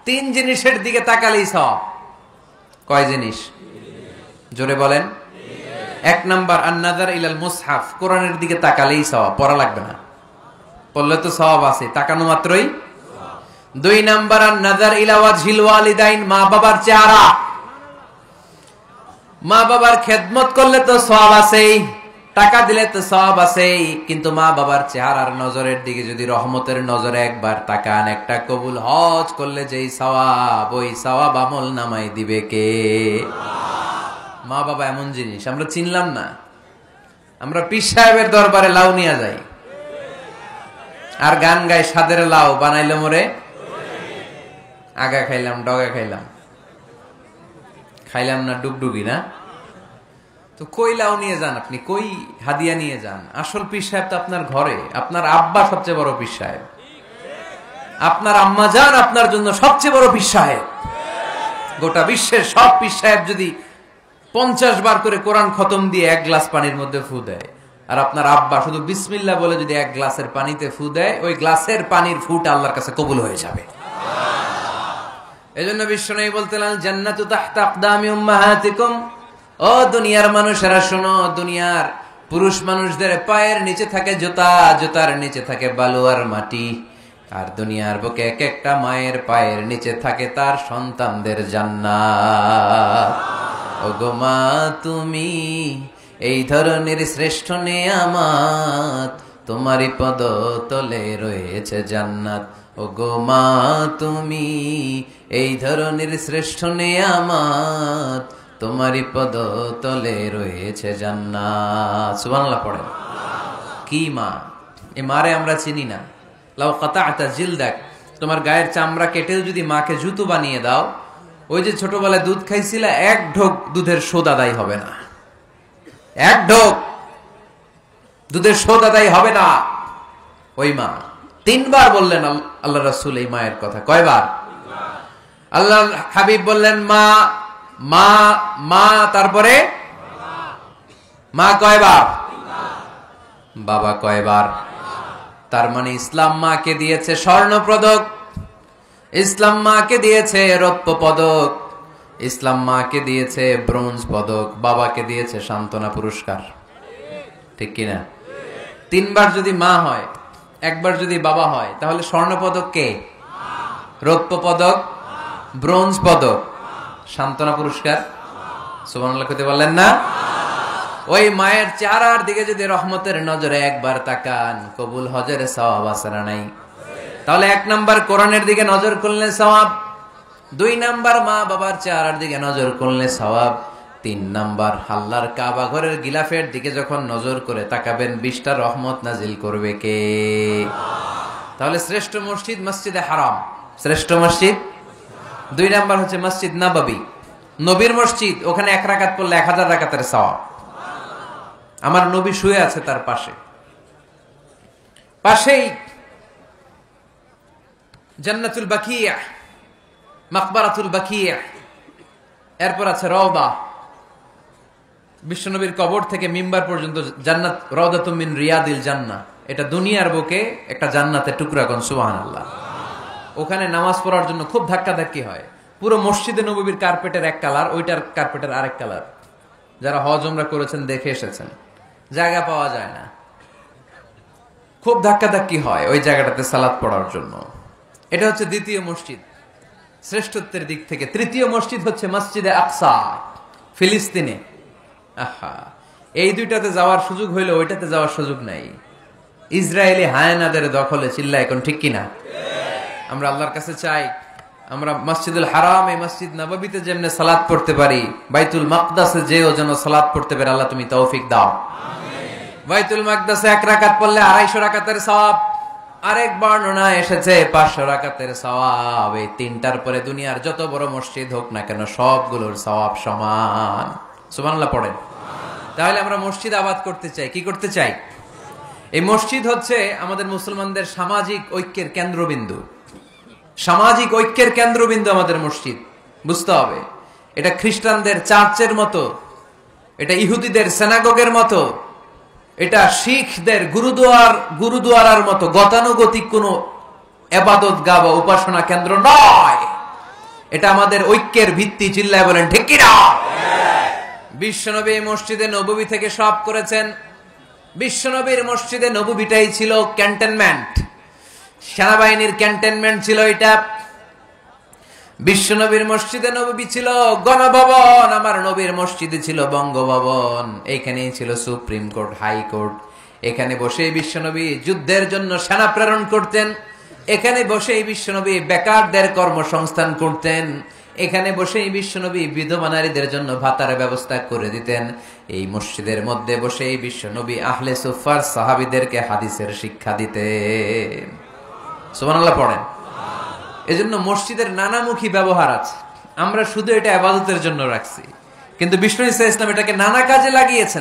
তিন জিনিসের দিকে তাকালেই সওয়াব। কয় জিনিস? জোরে বলেন। এক নাম্বার আন-নাযার ইলাল মুসহাফ, কোরআনের দিকে তাকালেই সওয়াব, পড়া লাগবে না, পড়লে তো সওয়াব আছে, তাকানো মাত্রই। দুই নাম্বার আন-নাযার ইলা ওয়াজহিল ওয়ালিদাইন, মা বাবার চেহারা, মা বাবার খেদমত করলে তো সওয়াব আছেই, টাকা দিলে তো সওয়াব আছেই, কিন্তু মা বাবার চেহারার নজরের দিকে যদি রহমতের নজরে একবার তাকান, একটা কবুল হজ করলে যেই সওয়াব, ওই সওয়াব আমল নামাই দিবে কে? মা বাবা এমন জিনিস আমরা চিনলাম না। আমরা পীর সাহেবের দরবারে লাউ নিয়ে যাই আর গান গাই, সাদের লাউ বানাইলো মোরে, আগা খাইলাম ডগা খাইলাম, খাইলাম না ডুগডুগি না। তো কই লাউ নিয়ে যান আপনি, কই হাদিয়া নিয়ে যান? আসল পীর সাহেব তো আপনার ঘরে। আপনার আব্বা সবচেয়ে বড় পীর সাহেব, আপনার আম্মা জান আপনার জন্য সবচেয়ে বড় পীর সাহেব। গোটা বিশ্বের সব পীর সাহেব যদি 50 বার করে কোরআন খতম দিয়ে এক গ্লাস পানির মধ্যে ফু দেয়, আর আপনার আব্বা শুধু বিসমিল্লাহ বলে যদি এক গ্লাসের পানিতে ফু দেয়, ওই গ্লাসের পানির ফুটা আল্লাহর কাছে কবুল হয়ে যাবে। এজন্য বিশ্বনবী বলতেন, জান্নাতু তাহতা আকদামি উম্মাহাতিকুম, ও দুনিয়ার মানুষেরা শোনো, দুনিয়ার পুরুষ মানুষদের পায়ের নিচে থাকে জুতা, জুতার নিচে থাকে বালু আর মাটি, আর দুনিয়ার বুকে এক একটা মায়ের পায়ের নিচে থাকে তার সন্তানদের জান্নাত। ওগো মা তুমি এই ধরনের শ্রেষ্ঠ নেয়ামত, তোমারই পদ তলে রয়েছে জান্নাত। ওগো মা তুমি এই ধরনের শ্রেষ্ঠ নেয়ামত, তোমারই পদ তলে রয়েছে জান্নাত। সুবহানাল্লাহ পড়েন। কি মা? এই মারে আমরা চিনি না। লাউ কাতা'তা জিলদাক, তোমার গায়ের চামড়া কেটেও যদি মাকে জুতো বানিয়ে দাও, ওই যে ছোটবেলায় দুধ খাইছিলা, এক ঢোক দুধের শোধ আদায় হবে না, এক ঢোক দুধের শোধ আদায় হবে না। ওই মা 3 বার বললেন আল্লাহ রাসূল এই মায়ের কথা। কয়বার? আল্লাহ হাবিব বললেন মা মা মা, তারপরে মা কয়বার? বাবা কয়বার? তার মানে ইসলাম মাকে দিয়েছে স্বর্ণ পদক, ইসলাম মাকে দিয়েছে রৌপ্য পদক, ইসলাম মাকে দিয়েছে ব্রোঞ্জ পদক, বাবাকে দিয়েছে সান্ত্বনা পুরস্কার। ঠিক কিনা? 3 বার যদি মা হয়, একবার যদি বাবা হয়, তাহলে স্বর্ণ পদক কে? রৌপ্য পদক, ব্রোঞ্জ পদক, সান্ত্বনা পুরস্কার। সুবহানাল্লাহ কইতে বললেন না? ওই মায়ের চেহারার দিকে যদি রহমতের নজরে একবার তাকান, কবুল হজের সওয়াব আছে না নাই? তাহলে 1 নাম্বার কোরআনের দিকে নজর করলে সওয়াব, 2 নাম্বার মা বাবার চেহারার দিকে নজর করলে সওয়াব, 3 নাম্বার আল্লাহর কাবা ঘরের গিলাফের দিকে যখন নজর করে তাকাবেন, 20টা রহমত নাজিল করবে কে? তাহলে শ্রেষ্ঠ মসজিদ মসজিদে হারাম, শ্রেষ্ঠ মসজিদ। 2 নাম্বার হচ্ছে মসজিদ নববী, নবীর মসজিদ, ওখানে 1 রাকাত পড়লে 1000 রাকাতের সওয়াব। আমার নবী শুয়ে আছে তার পাশে, পাশেই জান্নাতুল বাকিয়া, মাকবারাতুল বাকিয়া, এরপর আছে রওদা। বিশ্বনবীর কবর থেকে মিম্বার পর্যন্ত জান্নাত, রওদাতুম মিন রিয়াদিল জান্নাহ। এটা দুনিয়ার বুকে একটা জান্নাতের টুকরা, কোন সুবহানাল্লাহ। ওখানে নামাজ পড়ার জন্য খুব ধাক্কাধাক্কি হয়। পুরো মসজিদে নববীর কার্পেটের এক কালার, ওইটার কার্পেটের আরেক কালার। যারা হজ উমরা করেছেন দেখে এসেছেন, জায়গা পাওয়া যায় না, খুব ধাক্কাধাক্কি হয় ওই জায়গাটাতে সালাত পড়ার জন্য। এটা হচ্ছে দ্বিতীয় মসজিদ শ্রেষ্ঠত্বের দিক থেকে। তৃতীয় মসজিদ হচ্ছে মসজিদে আকসা, ফিলিস্তিনে। আহা, এই দুইটাতে যাওয়ার সুযোগ হইলে ওইটাতে যাওয়ার সুযোগ নাই। ইসরায়েলি হায়নাদের দখলে, চিল্লা এখন ঠিক কিনা? আমরা আল্লাহর কাছে চাই আমরা মসজিদুল হারাম, এই মসজিদ নববীতে যেমনে সালাত পড়তে পারি, বাইতুল মাকদাসে যেও যেন সালাত পড়তে পারে। আল্লাহ তুমি তৌফিক দাও। বাইতুল মাকদাসে 1 রাকাত পড়লে 250 রাকাতের সওয়াব। আরেক বর্ণনা এসেছে 500 রাকাতের সওয়াব। এই 3টার পরে দুনিয়ার যত বড় মসজিদ হোক না কেন, সবগুলোর সওয়াব সমান। সুবহানাল্লাহ পড়েন। তাহলে আমরা মসজিদ আবাদ করতে চাই, কি করতে চাই? এই মসজিদ হচ্ছে আমাদের মুসলমানদের সামাজিক ঐক্যের কেন্দ্রবিন্দু, সামাজিক ঐক্যের কেন্দ্রবিন্দু আমাদের মসজিদ। বুঝতে হবে, এটা খ্রিস্টানদের চার্চের মতো, এটা ইহুদিদের সিনাগগের মতো, এটা শিখদের গুরুদুয়ারার মতো গতানুগতিক কোনো ইবাদত গাহ বা উপাসনা কেন্দ্র নয়। এটা আমাদের ঐক্যের ভিত্তি। চিল্লায় বলেন ঠিক কি না? বিশ্বনবী মসজিদে নববী থেকে সব করেছেন। বিশ্বনবীর মসজিদে নববীটাই ছিল ক্যান্টনমেন্ট, সেনাবাহিনীর ক্যান্টনমেন্ট ছিল এটা। বিশ্বনবীর মসজিদে নববী ছিল গণভবন, আমার নবীর মসজিদে ছিল বঙ্গভবন। এইখানেই ছিল সুপ্রিম কোর্ট, হাইকোর্ট। এখানে বসেই বিশ্বনবী যুদ্ধের জন্য সেনা প্রেরণ করতেন। এখানে বসেই বিশ্বনবী বেকারদের কর্মসংস্থান করতেন। এখানে বসেই বিশ্বনবী বিধবা নারীদের জন্য ভাতার ব্যবস্থা করে দিতেন। এই মসজিদের মধ্যে বসেই বিশ্বনবী আহলে সুফার সাহাবীদেরকে হাদিসের শিক্ষা দিতেন। সুবহানাল্লাহ পড়েন। এজন্য মসজিদের নানামুখী ব্যবহার আছে। আমরা শুধু এটা ইবাদতের জন্য রাখছি, কিন্তু বিষ্ণু ইসা ইসলাম এটাকে নানা কাজে লাগিয়েছেন।